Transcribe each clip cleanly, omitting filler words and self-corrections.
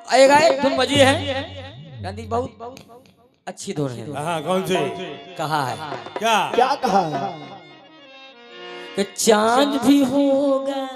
आएगा एक धुन बजी है गांधी बहुत अच्छी धुन है। हाँ कौन सी? कहा है क्या क्या कहा है? कि चांद भी होगा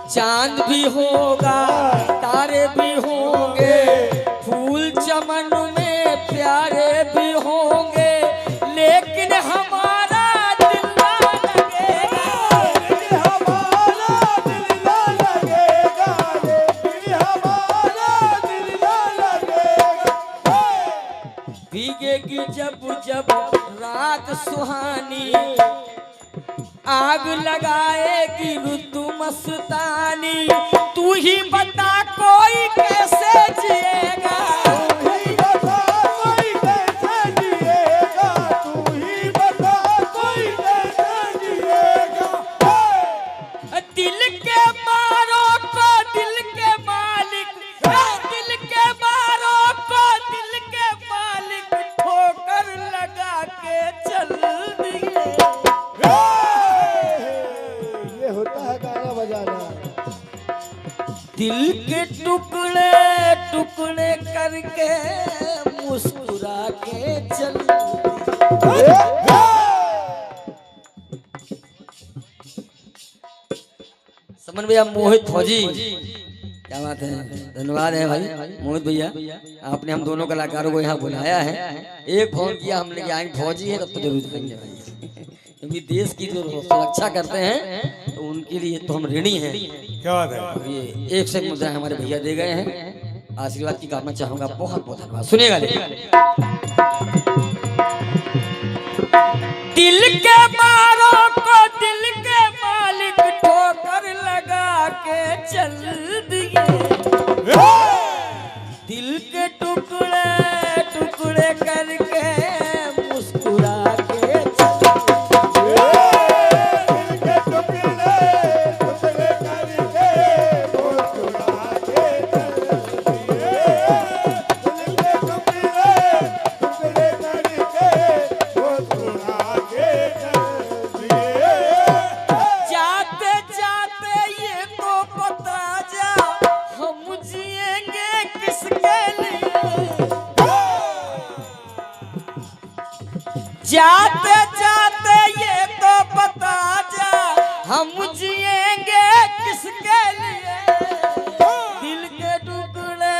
चांद भी होगा तारे भी होंगे फूल चमन में प्यारे भी होंगे लेकिन हमारा दिल ना लगेगा हमारा दिल ना लगेगा हमारा दिल ना लगेगा। भीगेगी जब जब रात सुहानी आग लगाएगी ऋतु मस्तानी तू ही बता कोई कैसे जिएगा तू ही बता कोई कैसे जिएगा तू ही बता कोई कैसे जिएगा। दिल के मारों को दिल के मालिक दिल के मारों को दिल के मालिक ठोकर लगा के चल दिए। ये होता है गाना बजाना। दिल के टुकड़े टुकड़े करके मुस्कुरा के चल समन भैया मोहित फौजी क्या बात है धन्यवाद है भाई मोहित भैया आपने हम दोनों कलाकारों को यहाँ बुलाया है। एक फोन किया हमने कि आई फौजी है तब तो जरूर करेंगे भाई क्योंकि देश की जो सुरक्षा करते हैं तो उनके लिए तो हम ऋणी हैं। क्या बात है? ये एक से एक मुद्दा हमारे भैया दे गए हैं आशीर्वाद की कामना चाहूंगा बहुत बहुत धन्यवाद। सुनिएगा दिल के मारों को दिल के मालिक ठोकर लगा के चल दिए। दिल के टुकड़े टुकड़े करके मुस्कुरा के चल जाते जाते ये तो बता जा हम जिएंगे किसके लिए। दिल के टुकड़े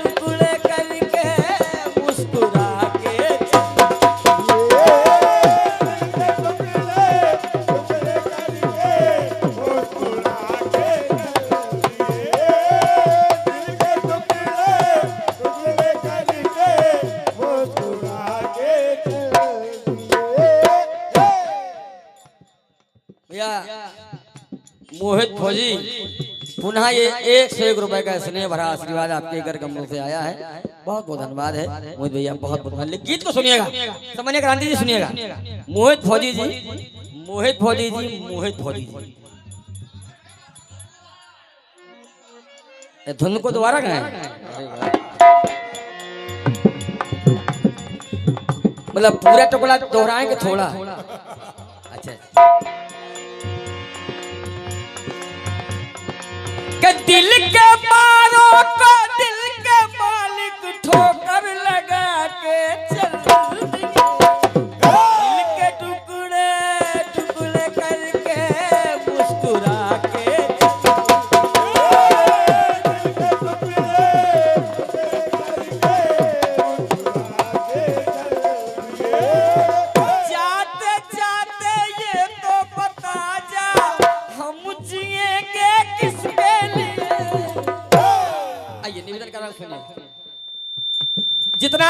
टुकड़े करके मुस्कुरा के मोहित फौजी पुनः ये 101 रुपए का स्नेह भरा आशीर्वाद आपके घर कमरों से आया है। बहुत बहुत धन्यवाद है मोहित भैया बहुत बहुत धन्यवाद। गीत को सुनिएगा सामान्य क्रांति जी सुनिएगा मोहित फौजी जी मोहित फौजी जी मोहित फौजी जी धुन को दोबारा गाएं मतलब पूरा टुकड़ा दोहराएं कि थोड़ा अच्छा कि दिल के मारों को दिल के मालिक ठोकर लगा के चल दिए। दिल के टुकड़े टुकड़े करके मुस्कुरा के जाते जाते ये तो बता जा हम जिएंगे किसके लिए। आइए निवेदन कर रहा हूं सुनिए जितना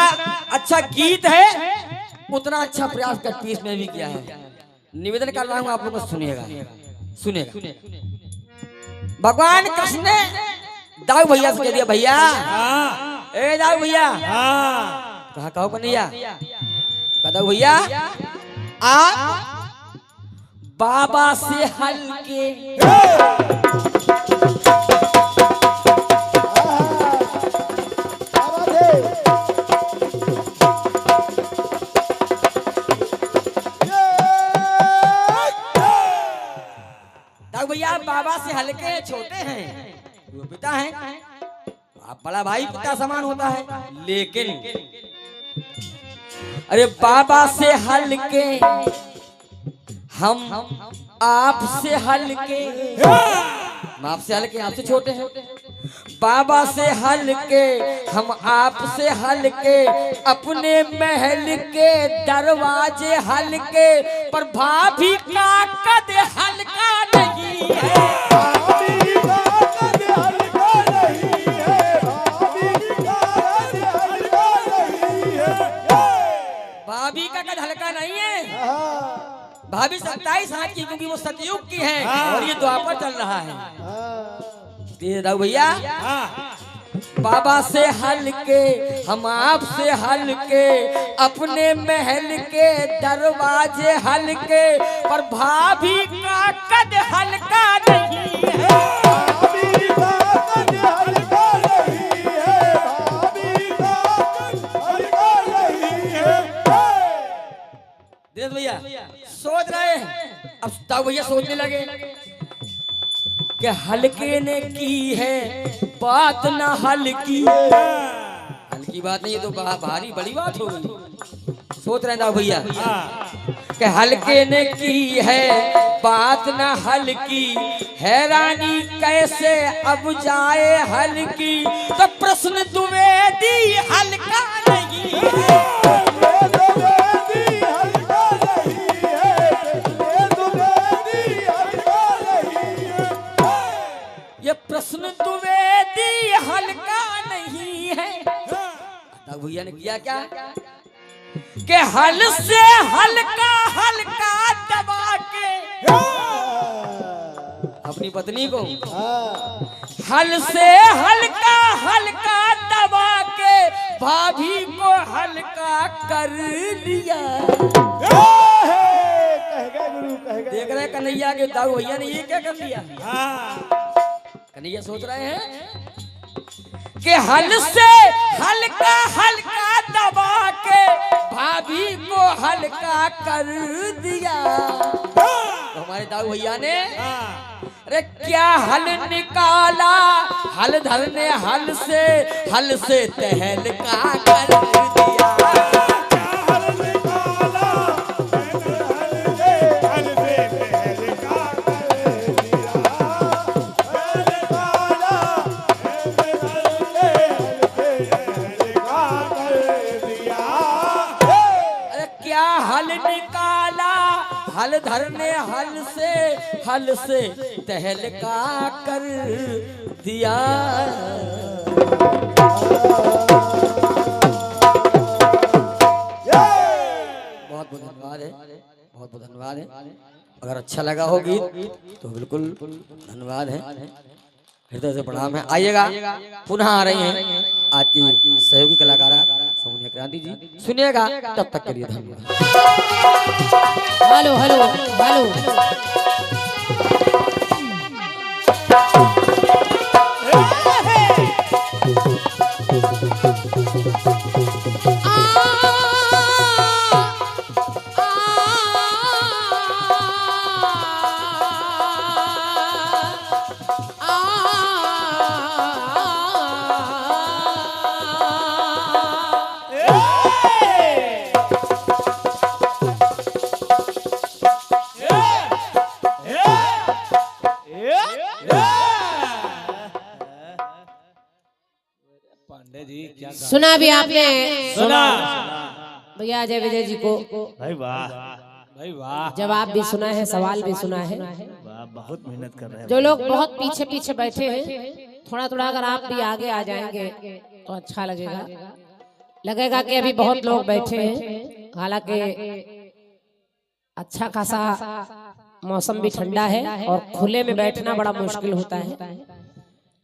अच्छा गीत है उतना अच्छा प्रयास कट पीस में भी किया है। निवेदन कर रहा हूं आप लोग सुनिएगा सुनिएगा भगवान कृष्ण ने दाऊ भैया से कह दिया भैया ए दाऊ भैया कहा कहो कन्हैया, कहता भैया आप बाबा से हल्के भैया बाबा से हल्के छोटे हैं, वो पिता हैं, आप बड़ा भाई पिता समान होता है, लेकिन अरे बाबा से हल्के हम आपसे हल्के, हम आपसे हल्के आपसे छोटे हैं, बाबा से हल्के हम आपसे हल्के, अपने महल के दरवाजे हल्के, पर भाभी का कद हल्का नहीं है, भाभी का कद हल्का नहीं है, भाभी का कद हल्का नहीं है, भाभी का कद हल्का नहीं है। भाभी 27 हाथ की, क्योंकि वो सतयुग की है और ये द्वापर चल रहा है। दाऊ भैया बाबा से हल्के हम आपसे हल्के, अपने महल के दरवाजे हल्के, पर भाभी का कद हल्का नहीं है, भाभी का कद हल्का नहीं है, भाभी का कद हल्का नहीं है। दिनेश भैया सोच रहे हैं, अब दाऊ भैया सोचने लगे कि हल्के ने की है बात ना हल्की, हल्की बात नहीं, ये तो भारी बड़ी बात हो गई। सोच रहे दाऊ भैया कि हल्के ने की है बात ना हल्की, हैरानी कैसे अब जाए हल्की, तो प्रश्न द्विवेदी हल्का नहीं है, ये प्रश्न द्विवेदी हल्का नहीं है। दाऊ भैया ने किया क्या कि हल से हल्का हल्का दबा के अपनी पत्नी को हल से हल्का हल्का दबा के भाभी को हल्का कर लिया। देख रहे कन्हैया के दाऊ भैया ने ये क्या कर लिया। कन्हैया सोच रहे हैं कि हल से हल्का हल्का दबा के भाभी को हल्का कर दिया। तो हमारे दाऊ भैया ने अरे क्या हल निकाला, हल धरने हल से तहलका कर दिया। हल निकाला हल धरने हल से तहलका कर दिया। बहुत बहुत धन्यवाद है, बहुत बहुत धन्यवाद है। अगर अच्छा लगा हो गीत तो बिल्कुल धन्यवाद है, हृदय से प्रणाम है। आइएगा पुनः आ रही हैं आज की सहयोगी कलाकारा सोनिया क्रांति जी, सुनिएगा तब तक के लिए धन्यवाद। हेलो हेलो हेलो सुना भी आपने, सुना भैया अजय विजय जी को भाई वाह, भाई वाह, जवाब भी सुना है, सवाल भी सुना है। वाह, बहुत मेहनत कर रहे हैं। जो लोग बहुत पीछे पीछे बैठे हैं, थोड़ा थोड़ा अगर आप भी आगे आ जाएंगे तो अच्छा लगेगा कि अभी बहुत लोग बैठे हैं। हालांकि अच्छा खासा मौसम भी ठंडा है और खुले में बैठना बड़ा मुश्किल होता है,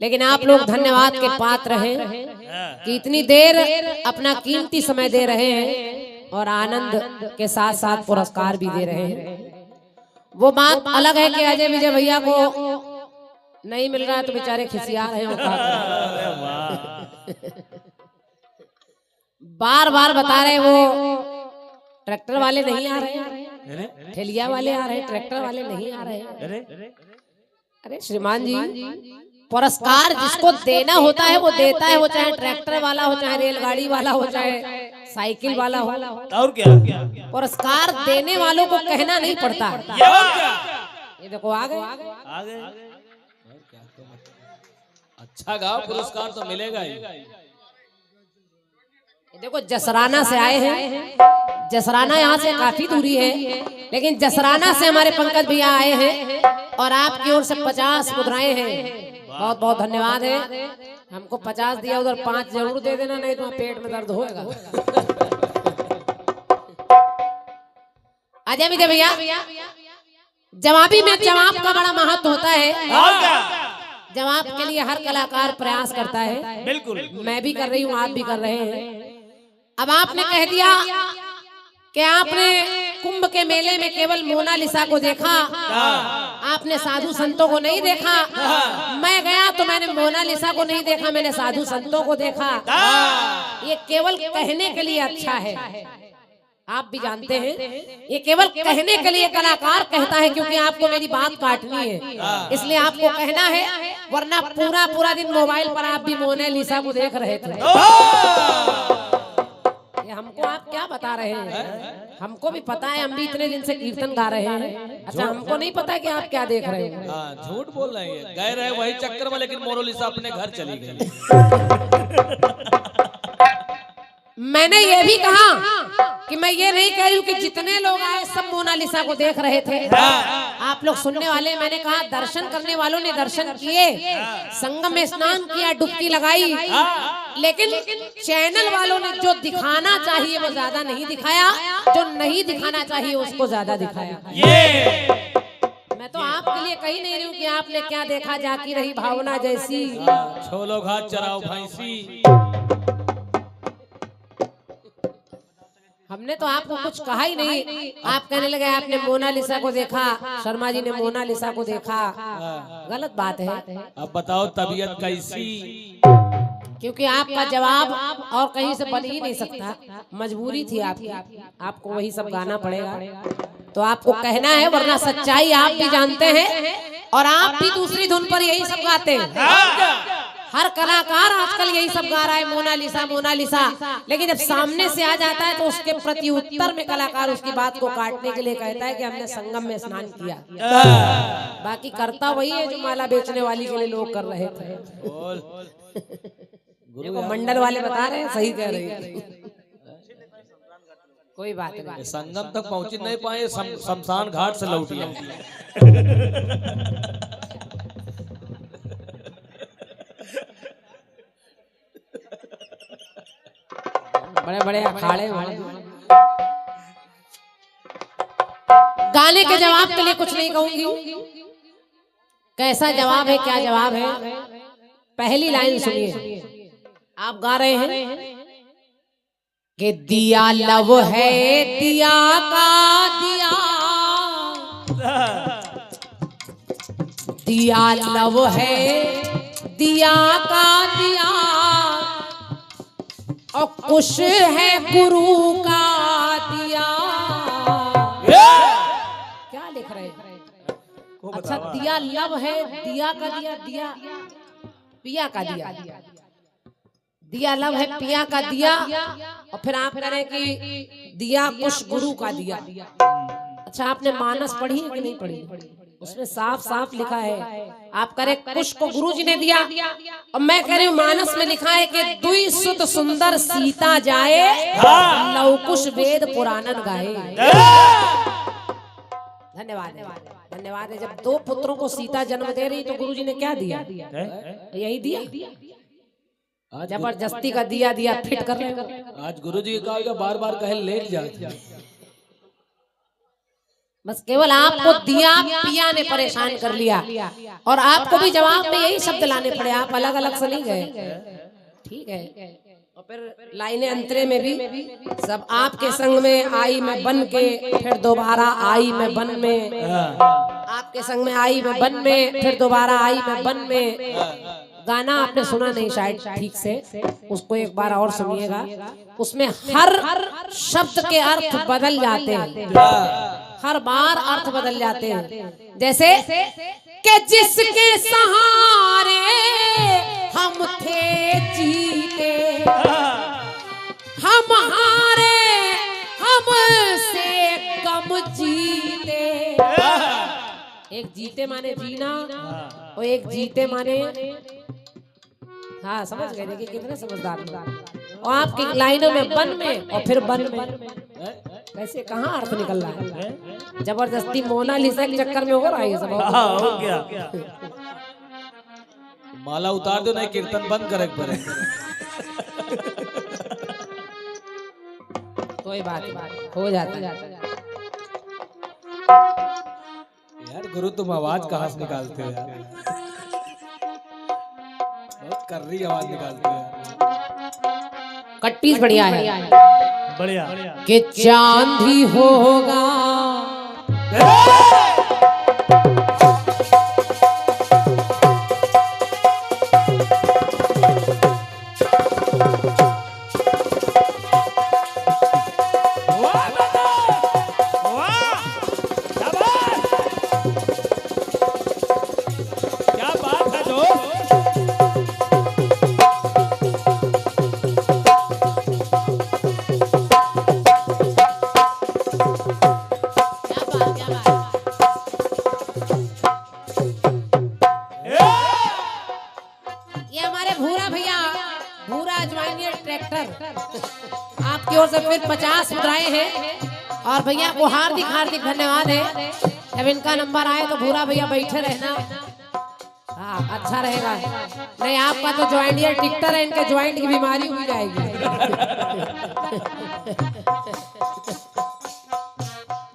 लेकिन आप लोग धन्यवाद के पात्र हैं कि इतनी देर अपना कीमती समय दे रहे हैं और आनंद के साथ साथ पुरस्कार भी दे रहे हैं। वो बात अलग है कि अजय विजय भैया को नहीं मिल रहा है तो बेचारे खिसिया रहे हैं। बार बार बता रहे वो ट्रैक्टर वाले नहीं आ रहे हैं, ठेलिया वाले आ रहे हैं, ट्रैक्टर वाले नहीं आ रहे हैं। अरे श्रीमान जी, पुरस्कार जिसको देना होता है वो देता है, वो चाहे ट्रैक्टर वाला हो, चाहे रेलगाड़ी वाला हो, चाहे साइकिल वाला हो। और क्या पुरस्कार देने वालों को कहना नहीं पड़ता। ये देखो आ गए। अच्छा गाओ, पुरस्कार तो मिलेगा ही। देखो जसराना से आए हैं, जसराना यहाँ से काफी दूरी है, लेकिन जसराना से हमारे पंकज भैया आए हैं और आपकी ओर से 50 मुद्राएं हैं। बहुत बहुत धन्यवाद है। हमको 50 दिया, उधर 5 जरूर दे देना, नहीं तो पेट में दर्द होएगा। अजय विजय भैया, जवाबी में जवाब का बड़ा महत्व होता है। जवाब के लिए हर कलाकार प्रयास करता है। बिल्कुल, मैं भी कर रही हूँ, आप भी कर रहे हैं। अब आपने कह दिया कि आपने कुंभ के मेले में केवल मोनालिसा को देखा, आपने साधु संतों को नहीं देखा। मैं गया तो मैंने मोनालिसा को नहीं देखा, मैंने साधु संतों को देखा। ये केवल कहने के लिए अच्छा है, आप भी जानते हैं। ये केवल कहने के लिए कलाकार कहता है, क्योंकि आपको मेरी बात काटनी है, इसलिए आपको कहना है, वरना पूरा पूरा दिन मोबाइल पर आप भी मोनालिसा को देख रहे थे। ये हमको आप क्या बता रहे हैं? हमको भी पता है, हम भी इतने दिन से कीर्तन गा रहे हैं। अच्छा, हमको नहीं पता कि आप क्या देख रहे हैं। झूठ बोल रहे हैं, गए रहे वही चक्कर में, लेकिन मोनालिसा अपने घर चली गई। मैंने ये भी कहा कि मैं ये नहीं कह रही हूँ कि जितने लोग आए सब मोनालिसा को देख रहे थे। आप लोग सुनने वाले, मैंने कहा दर्शन करने वालों ने दर्शन किए, संगम में स्नान किया, डुबकी लगाई, लेकिन चैनल वालों ने जो दिखाना चाहिए वो ज्यादा नहीं दिखाया, जो नहीं दिखाना चाहिए उसको ज्यादा दिखाया। मैं तो आपके लिए कही नहीं रही हूँ कि आपने क्या देखा, जाकी रही भावना जैसी। छोलो घाट चराओ भैंसी। हमने तो आपको कुछ कहा ही नहीं। आप कहने लगे आपने मोनालिसा को देखा, शर्मा जी ने मोनालिसा को देखा। गलत बात है। अब बताओ तबीयत कैसी? क्योंकि आपका जवाब और कहीं से बन ही नहीं सकता, मजबूरी थी आपकी, आपको वही सब गाना पड़ेगा। तो आपको कहना है, वरना सच्चाई आप भी जानते हैं और आप भी दूसरी धुन पर यही सब गाते हैं। हर कलाकार आजकल यही सब गा रहा है, मोनालिसा मोनालिसा, लेकिन जब सामने से आ जाता है तो उसके प्रति उत्तर में कलाकार उसकी बात को काटने के लिए कहता है कि हमने संगम में स्नान किया। बाकी करता वही है जो माला बेचने वाली के लिए लोग कर रहे थे। देखो मंडल वाले बता रहे हैं, सही कह रहे हैं। कोई बात नहीं, संगम तक पहुंच नहीं पाए, शमशान घाट से लौट गए। बड़े बड़े अखाड़े गाने के जवाब के लिए कुछ नहीं कहूंगी। कैसा जवाब है, क्या जवाब है? पहली लाइन सुनिए, आप गा रहे हैं कि दिया लव है दिया का दिया, दिया लव है दिया का दिया, और कुश है गुरु का दिया। क्या लिख रहे हैं? अच्छा, दिया लव है दिया का दिया, दिया पिया का दिया, दिया लव है पिया का दिया, और फिर आप कह रहे हैं कि दिया कुश गुरु का दिया। अच्छा, आपने मानस पढ़ी है कि नहीं पढ़ी? उसमें साफ साफ लिखा है, आप करे कुश को गुरु जी ने दिया, और मैं कह रही हूँ मानस में लिखा है कि दुई सुत सुंदर सीता जाए, लव कुश वेद पुराणन गाए। धन्यवाद धन्यवाद है। जब दो पुत्रों को सीता जन्म दे रही तो गुरु जी ने क्या दिया? यही दिया, जबरदस्ती का दिया दिया फिट कर रहे। आज गुरुजी का बार बार कहे लेट जाते। बस केवल आपको दिया पिया ने परेशान कर लिया और आपको भी जवाब में यही शब्द लाने पड़े, आप अलग अलग से नहीं गए। ठीक है, और फिर लाइनें अंतरे में भी सब आपके संग में आई मैं बन के, फिर दोबारा आई मैं बन में, आपके संग में आई मैं बन में, फिर दोबारा आई मैं बन में। गाना आपने सुना नहीं शायद ठीक से, उसको एक बार और सुनिएगा। उसमें हर शब्द के अर्थ बदल जाते हैं, हर बार अर्थ बदल जाते हैं। जैसे कि जिसके सहारे हम थे जीते, हम हारे हमसे कम जीते। एक जीते माने जीना और एक जीते माने, हाँ समझ गए, देखिए कितने समझदार हैं। और आपकी लाइनों में बन में और फिर बन में, कैसे कहाँ अर्थ निकल रहा है? जबरदस्ती मोनालिसा के चक्कर में हो रहा है ये सब। हो गया। माला उतार दो, नहीं कीर्तन बंद करे पड़े। कोई बात नहीं, हो जाता है। यार गुरु तुम आवाज कहाँ से निकालते हो यार? बहुत कर रही आवाज निकालते हो। कट्टीस बढ़िया है, बढ़िया। कि चांद ही होगा आपकी ओर से फिर 50 मुद्राएं हैं और भैया को हार्दिक हार्दिक धन्यवाद है। जब इनका नंबर आए तो भूरा भैया बैठे रहना, हाँ अच्छा रहेगा। नहीं आपका तो ज्वाइंट ईयर टिकटर है, इनके ज्वाइंट की बीमारी हुई जाएगी।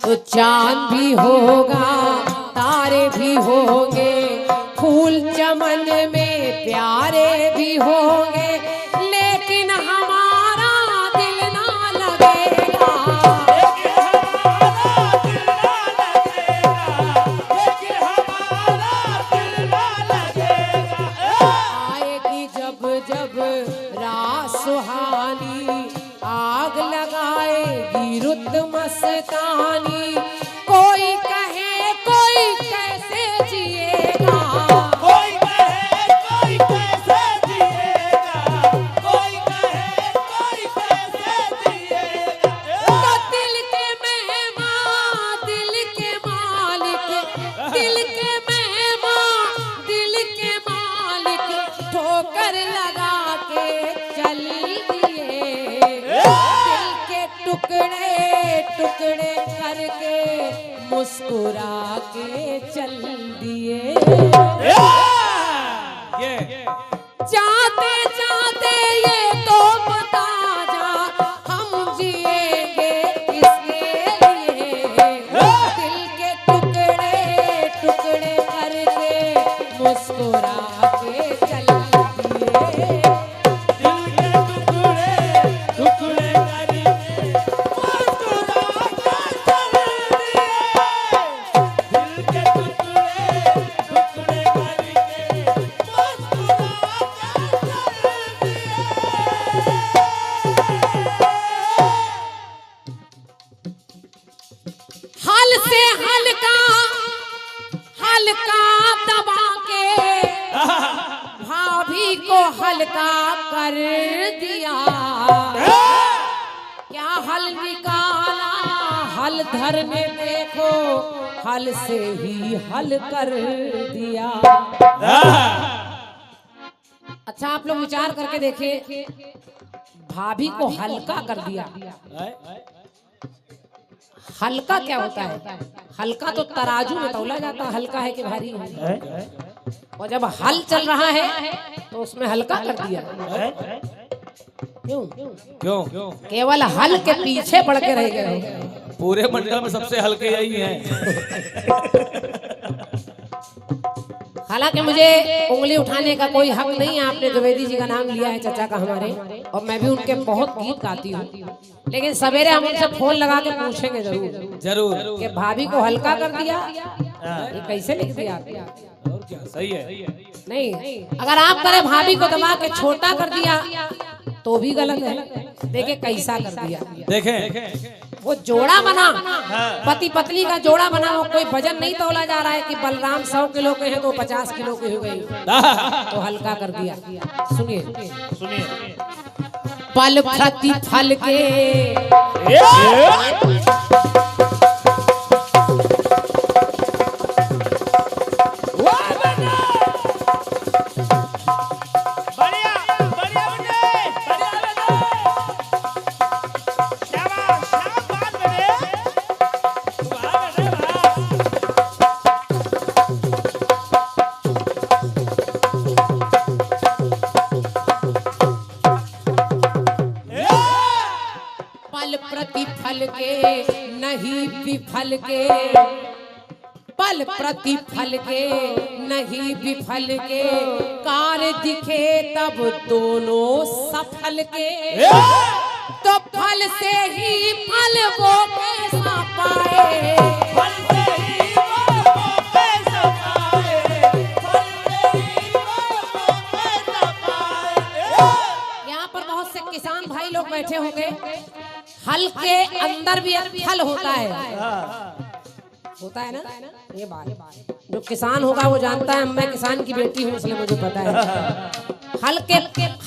तो चांद भी होगा, तारे भी होंगे, फूल चमन में प्यारे भी होंगे, लेकिन हमारा दिल ना लगेगा। आएगी जब जब रात सुहानी, आग लगाएगी रुत मस्तानी, कोई कहे कोई कैसे जिएगा, कोई कहे कोई कैसे जिएगा, कोई कहे कोई कैसे जिएगा। तो दिल के मेहमान दिल के मालिक, दिल के मेहमान दिल के मालिक, ठोकर लगा के चल दिए, दिल के टुकड़े टुकड़े करके मुस्कुरा के चल दिए। जाते जाते ये तो बता जा, हम जिएंगे किसके लिए, दिल के टुकड़े टुकड़े करके मुस्कुरा के चल दिए। दिल के टुकड़े टुकड़े करके मुस्कुरा के चल दिए, दिल के टुकड़े टुकड़े करके मुस्कुरा के चल दिए। हल से हल्का हल्का दबा के भाभी को हल्का कर दिया, क्या हल निकाला हल धरने देखो, हल से ही हल कर दिया। अच्छा आप लोग विचार करके देखिए, भाभी को हल्का कर दिया। हल्का क्या होता है? हल्का तो तराजू में तौला जाता है, हल्का है कि भारी है। और जब हल चल रहा है तो उसमें हल्का कर दिया। क्यों? क्यों? केवल हल के पीछे पड़ के रह गए हो। पूरे मंडल में सबसे हल्के यही हैं। हालांकि मुझे उंगली उठाने का कोई हक नहीं है, आपने द्विवेदी जी का नाम लिया है चाचा का हमारे, और मैं भी उनके बहुत गीत गाती हूँ, लेकिन सवेरे हम उनसे फोन लगा के पूछेंगे जरूर जरूर कि भाभी को हल्का कर दिया, ये कैसे लिख दिया आपने? और क्या, सही है। नहीं, अगर आप करें भाभी को दबा के छोटा कर दिया तो भी गलत है। देखिए कैसा कर दिया, देखें वो जोड़ा बना, पति पत्नी का जोड़ा बना, वो कोई वजन नहीं तोला जा रहा है कि बलराम 100 किलो के हैं तो 50 किलो के हो गई, तो हल्का कर दिया। सुनिए पल प्रति फल के प्रतिफल के नहीं विफल के, पल प्रतिफल के नहीं विफल के, कार्य दिखे तब दोनों सफल के, तो फल से ही फल वो कैसा पाए, फल से ही वो कैसा पाए, फल से ही वो कैसा पाए। यहाँ पर बहुत से किसान भाई लोग बैठे होंगे, हल के अंदर भी एक फल होता है ना, ये बात जो किसान होगा वो जानता है, मैं किसान की बेटी हूँ इसलिए मुझे पता है।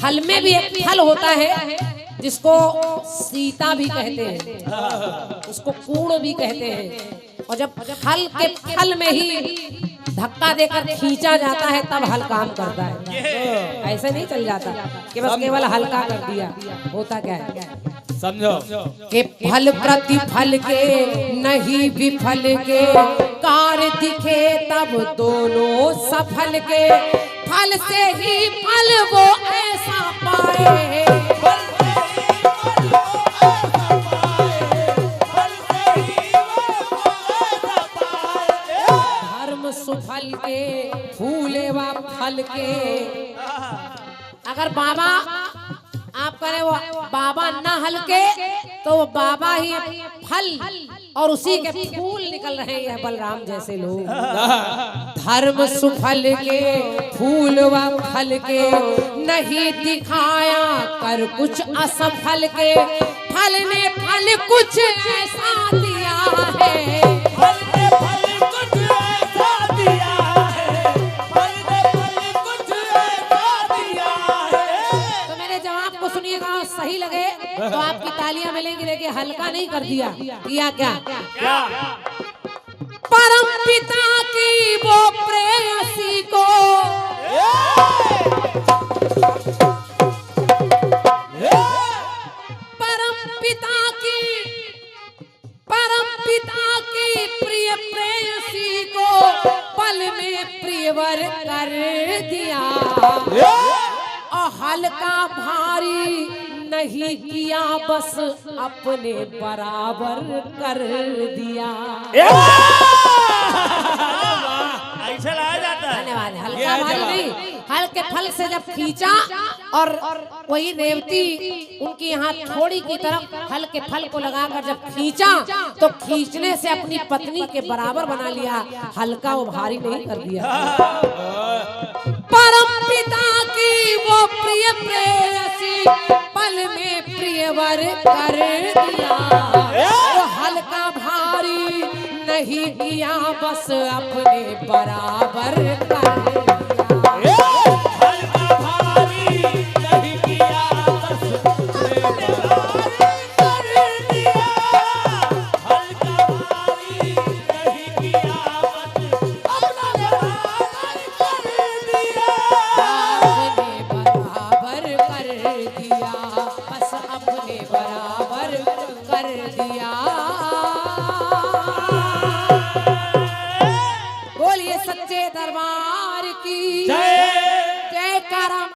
हल में भी एक फल होता है जिसको सीता भी कहते हैं, उसको कूड़ भी कहते हैं, और जब हल के फल में ही धक्का देकर खींचा जाता है तब हल काम करता है। ऐसे नहीं चल जाता कि बस केवल हल्का कर दिया, होता क्या है समझो कि फल प्रतिफल के नहीं विफल के, कार्य दिखे तब दोनों सफल के, फल से ही फल वो ऐसा पाए, फल से ही फल वो ऐसा पाए, फल से ही वो ऐसा पाए। धर्म सुफल के फूले व फल के, अगर बाबा आप करें वो बाबा न हल्के तो वो बाबा ही फल और उसी के फूल निकल रहे हैं बलराम जैसे लोग। धर्म सुफल के फूल व फल के, नहीं दिखाया कर कुछ असफल के, फल ने फल कुछ ऐसा दिया है, फल ने फल कुछ ऐसा दिया है, फल ने फल कुछ ऐसा दिया है। तो मेरे जवाब को सुनिएगा, सही लगे तो आपकी तालियां मिलेंगी, लेकिन हल्का नहीं कर दिया। किया क्या? परम पिता की वो प्रेयसी को, परम पिता की प्रिय प्रेयसी को पल में प्रियवर कर दिया, और हल्का भारी नहीं किया बस अपने बराबर कर दिया। ऐसा लाया जाता है। धन्यवाद। हल्का भारी नहीं, हल्के फल से जब खींचा और वही रेवती उनकी यहाँ थोड़ी की तरफ हल्के फल को लगाकर जब खींचा तो खींचने से अपनी पत्नी के बराबर बना लिया, हल्का वो भारी नहीं कर दिया। परम पिता की वो प्रिय प्रेयसी पल में प्रियवर कर दिया, वो हल्का भारी नहीं किया बस अपने बराबर कर दिया। हल्का भारी नहीं किया बस अपने बराबर कर दिया, हल्का भारी नहीं किया बस अपने बराबर कर दिया, अपने बराबर कर दिया, बस अपने बराबर कर दिया।